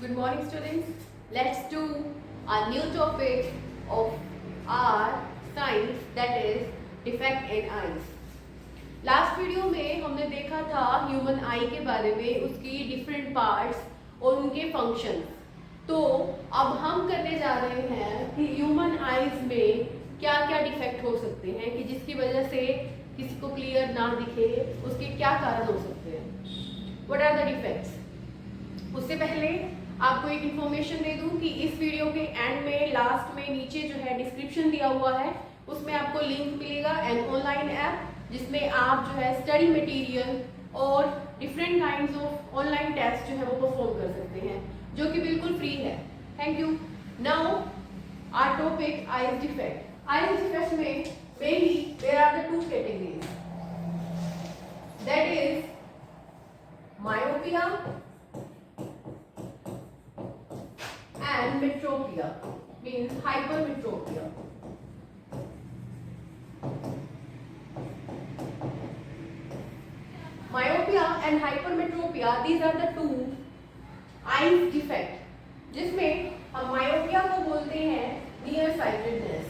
Good morning, students. Let's do a new topic of our science, that is defect in eyes. Last video में हमने देखा था human आई के बारे में, उसकी डिफरेंट पार्ट्स और उनके फंक्शन। तो अब हम करने जा रहे हैं कि ह्यूमन आईज में क्या क्या डिफेक्ट हो सकते हैं कि जिसकी वजह से किसी को क्लियर ना दिखे, उसके क्या कारण हो सकते हैं। What are the defects? उससे पहले आपको एक इन्फॉर्मेशन दे दूं कि इस वीडियो के एंड में, लास्ट में, नीचे जो है डिस्क्रिप्शन दिया हुआ है, उसमें आपको लिंक मिलेगा एन ऑनलाइन ऐप जिसमें आप जो है स्टडी मटेरियल और different kinds of online test जो है वो परफॉर्म कर सकते हैं, जो कि बिल्कुल फ्री है। Thank you. Now our topic eyes defect. Eyes defect में mainly there are the two categories, that is myopia and metropia, means hypermetropia. Myopia and hypermetropia, these are the two eyes defect, जिसमें हम myopia को बोलते हैं near sightedness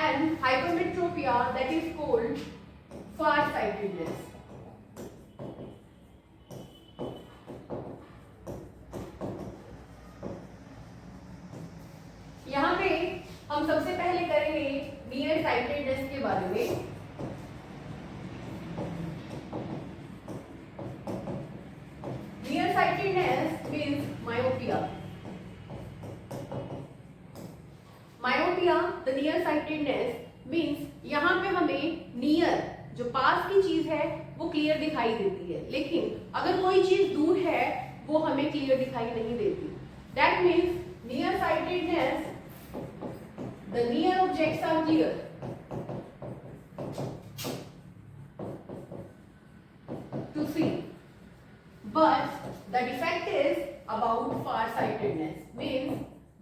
and hypermetropia, that is called far sightedness. यहाँ पे हम सबसे पहले करेंगे नियर साइटेडनेस के बारे में। Near sightedness means myopia. Myopia, the near sightedness means यहाँ पे हमें नियर, जो पास की चीज है, वो क्लियर दिखाई देती है, लेकिन अगर कोई चीज दूर है वो हमें क्लियर दिखाई नहीं देती। That means near sightedness, the near objects are clear, to see, but the defect is about far sightedness, means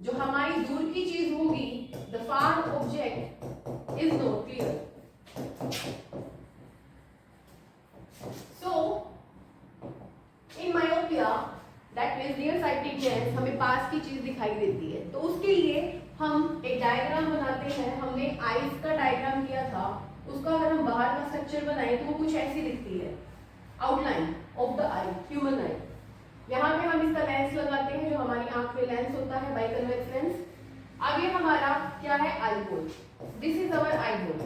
जो हमारी दूर की चीज होगी, the far object is not clear. So in myopia, that means near sightedness, हमें पास की चीज दिखाई देती है, तो उसके लिए हम एक डायग्राम बनाते हैं। हमने आईज का डायग्राम किया था, उसका अगर हम बाहर का स्ट्रक्चर बनाएं तो वो कुछ ऐसी दिखती है, outline of the I, human आई। यहाँ पे हम इसका लेंस लगाते हैं, जो हमारी आंख में लेंस होता है, बाइकन्वेक्स लेंस। आगे हमारा क्या है? Eye hole. This is our eye hole.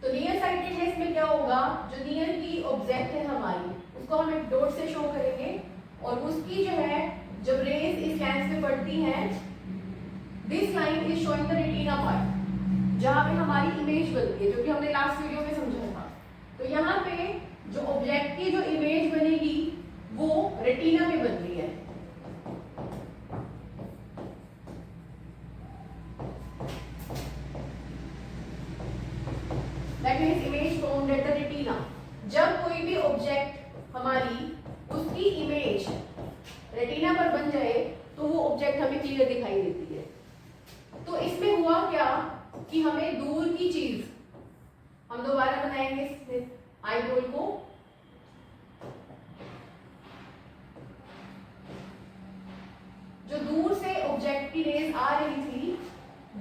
तो नियर साइटेडनेस में क्या होगा? जो नियर की ऑब्जेक्ट है हमारी, उसको हम एक डॉट से शो करेंगे, और उसकी जो है, जब रेज इस लेंस पे पड़ती हैं, this line is showing the retina part, जहां पे हमारी इमेज बनती है, जो कि हमने लास्ट वीडियो में समझा था। तो यहाँ पे जो ऑब्जेक्ट की जो इमेज बनेगी वो रेटिना में बन रही है। That means image formed at the retina. जब कोई भी ऑब्जेक्ट हमारी, उसकी इमेज रेटिना पर बन जाए तो वो ऑब्जेक्ट हमें क्लियर दिखाई देती है। तो इसमें हुआ क्या कि हमें दूर की चीज, हम दोबारा बनाएंगे आई होल को, जो दूर से ऑब्जेक्ट की रेज आ रही थी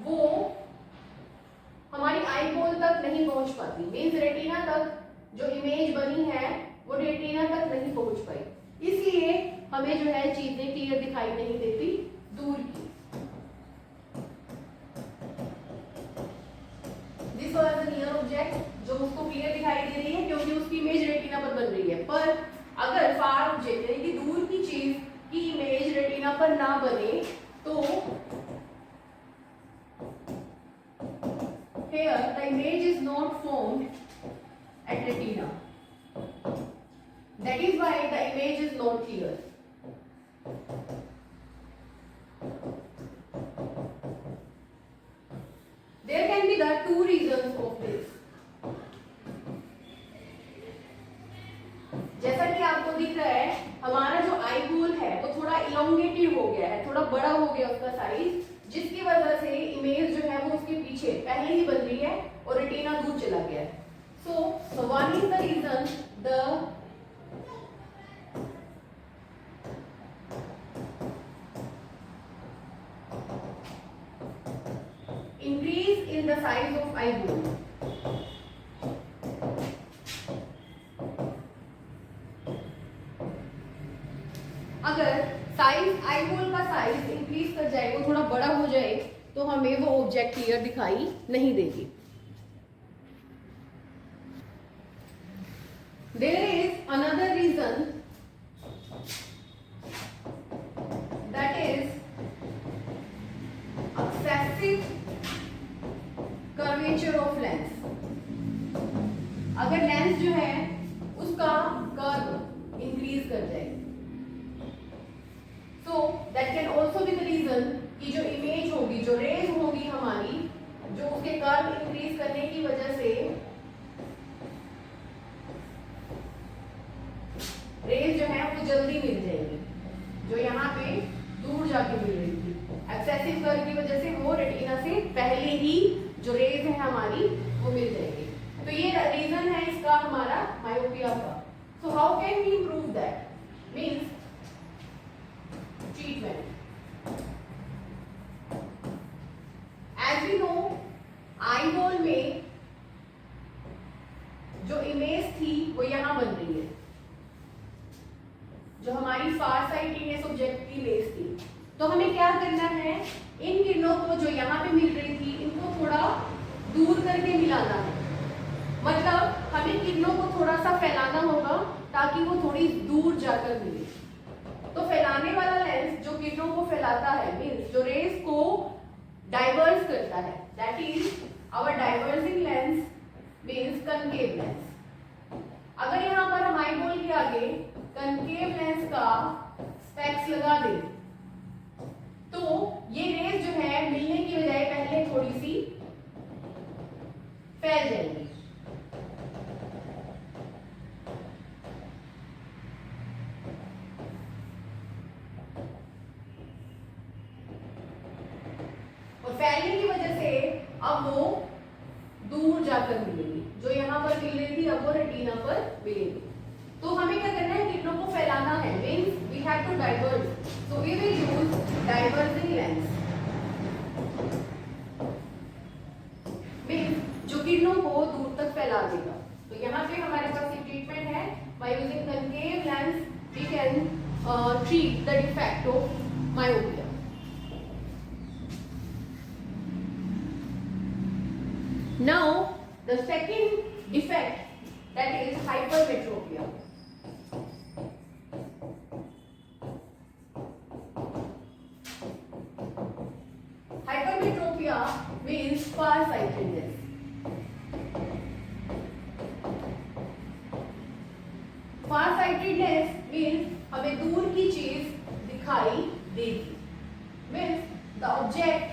वो हमारी आई होल तक नहीं पहुंच पाती, मीन्स रेटिना तक जो इमेज बनी है वो रेटिना तक नहीं पहुंच पाई, इसलिए हमें जो है चीजें क्लियर दिखाई नहीं देती दूर की। This was the near object, जो उसको क्लियर दिखाई दे रही है क्योंकि उसकी इमेज रेटिना पर बन रही है। पर अगर फार ऑब्जेक्ट, यानी कि दूर की चीज की इमेज रेटिना पर ना बने, तो here the image is not formed at retina. That is why the image is not clear. There can be the two reasons of this. जैसा कि आपको दिख रहा है, हमारा जो आई होल है वो थोड़ा इलोंगेटेड हो गया है, थोड़ा बड़ा हो गया उसका साइज, जिसकी वजह से से इमेज जो है वो उसके पीछे पहले ही बन रही है और रेटिना दूर चला गया है. So one is the reason the increase in the size of eyeball. अगर साइज आईबॉल का साइज इंक्रीज कर जाए, वो थोड़ा बड़ा हो जाए, तो हमें वो ऑब्जेक्ट क्लियर दिखाई नहीं देगी. There is another reason, that is excessive curvature of lens. अगर लेंस जो है उसका कर्व इंक्रीज कर जाए, so that can also be the reason कि जो इमेज होगी, जो रेज होगी हमारी, जो उसके कर्व इंक्रीज करने की वजह से रेज जो है वो जल्दी मिल जाएगी, जो यहाँ पे दूर जाके मिल रही थी. एक्सेसिव कर्व की वजह से वो रेटिना से पहले ही जो रेज है हमारी वो मिल जाएगी. तो ये रीजन है इसका हमारा मायोपिया का. So how can we improve that? Means treatment. As we know, eyeball में जो इमेज थी वो यहाँ बन रही है, जो हमारी फार साइटेडनेस ऑब्जेक्ट की इमेज थी. तो हमें क्या करना है, इन किरणों को जो यहाँ पे मिल रही थी इनको थोड़ा दूर करके मिलाना है. मतलब हमें किरणों को थोड़ा सा फैलाना होगा ताकि वो थोड़ी दूर जाकर मिले. तो फैलाने वाला लेंस जो किरणों को फैलाता है, मींस जो रेज को डाइवर्स करता है, that is our diverging lens means concave lens. अगर यहाँ पर हम आईबॉल के आगे कनकेव लेंस का स्पेक्स लगा दें, तो ये रेज जो है मिलने की बजाय पहले थोड़ी सी फैल जाएंगी. फैलने की वजह से अब वो दूर जाकर मिलेगी, जो यहाँ पर मिल रही थी अब वो रेटिना पर मिलेगी. तो हमें क्या करना है, किरणों को फैलाना है, means we have to diverge. So we will use diverging lens, means जो किरणों को दूर तक फैला देगा. तो यहाँ पे हमारे पास एक ट्रीटमेंट है, by using concave lens we can treat the defect of myopia. Now the second defect, that is hypermetropia. Hypermetropia means farsightedness. Farsightedness means हमें दूर की चीज दिखाई देगी, means the object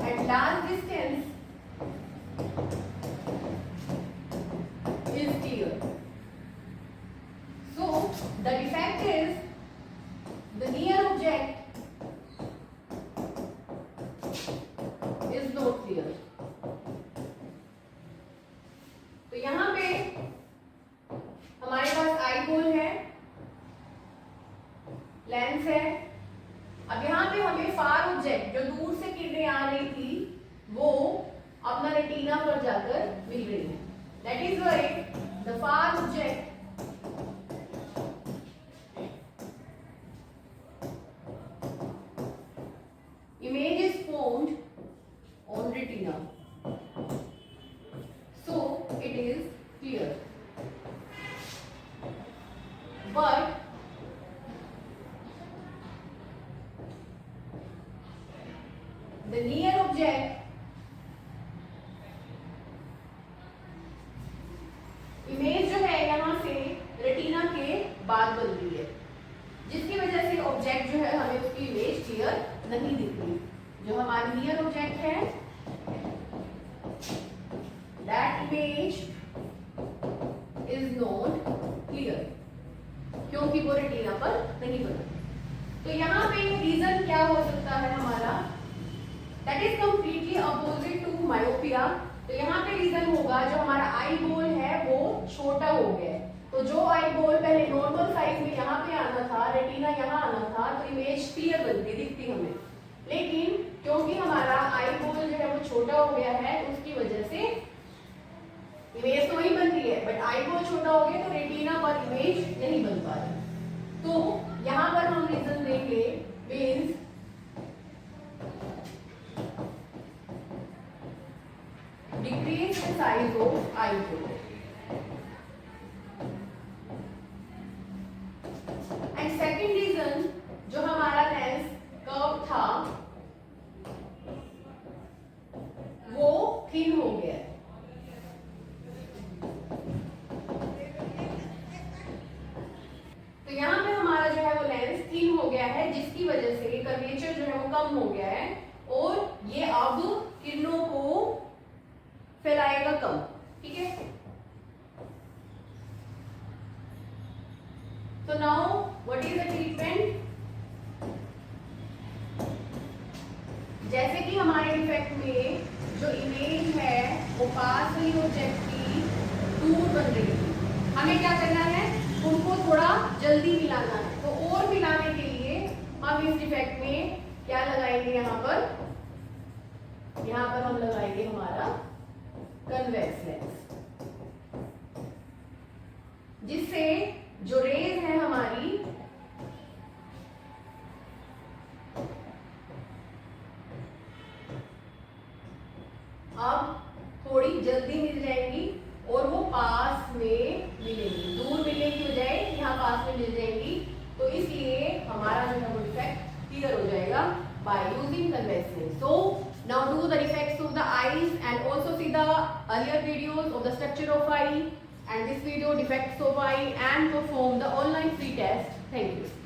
at large distance is clear. So the defect is the near object is not clear. तो यहाँ पे हमारे पास आईबॉल है, लेंस है. अब यहाँ पे हमें फार ऑब्जेक्ट जो दूर से किरणें आ रही थी वो अपना रेटिना पर जाकर मिल रही है. That is why the far object image is formed on retina, so it is clear. But the near object image जो है यहाँ से रेटिना के बाद बन रही है, जिसकी वजह से ऑब्जेक्ट जो है हमें उसकी इमेज क्लियर नहीं दिख रही. जो हमारी नियर ऑब्जेक्ट है that image is not clear, क्योंकि वो रेटिना पर नहीं बना. तो यहाँ पे रीजन क्या हो सकता है हमारा, that is completely opposite to myopia. तो यहाँ पे रीजन होगा जो हमारा आई बॉल है वो छोटा हो गया है। तो जो आई बॉल पहले नॉर्मल साइज में यहाँ पे आना था, रेटिना यहाँ आना था, तो इमेज क्लियर बनती दिखती हमें। लेकिन क्योंकि हमारा आई बॉल जो है वो छोटा हो गया है, उसकी वजह से इमेज तो वही बन रही है, बट आई बॉल छोटा हो गया तो रेटिना पर इमेज नहीं बन पा रही। तो यहाँ पर हम रीजन देंगे means decrease the size of eyebrow. And second reason जो हमारा लेंस कर्व था वो थिन हो गया। तो यहाँ पे हमारा जो है वो लेंस थिन हो गया है, जिसकी वजह से कर्वेचर जो है वो कम हो गया है और ये अब किरणों को फैलाएगा कम। ठीक है, तो now what is the treatment. जैसे कि हमारे डिफेक्ट में जो इमेज है वो पास वाली ऑब्जेक्ट की दूर बन रही है, हमें क्या करना है, उनको थोड़ा जल्दी मिलाना है। तो और मिलाने के लिए हम इस डिफेक्ट में क्या लगाएंगे, यहाँ पर हम लगाएंगे हमारा कन्वेक्स लेंस, जिससे जो रेज है हमारी अब थोड़ी जल्दी मिल जाएंगी और वो पास में मिलेंगी, दूर मिलने की बजाय यहाँ पास में मिल जाएंगी। तो इसलिए हमारा जो है वो डिफेक्ट क्लियर हो जाएगा by using convex lens. So now do the defects of the eyes and also see the earlier videos of the structure of eye and this video defects of eye and perform the online free test. Thank you.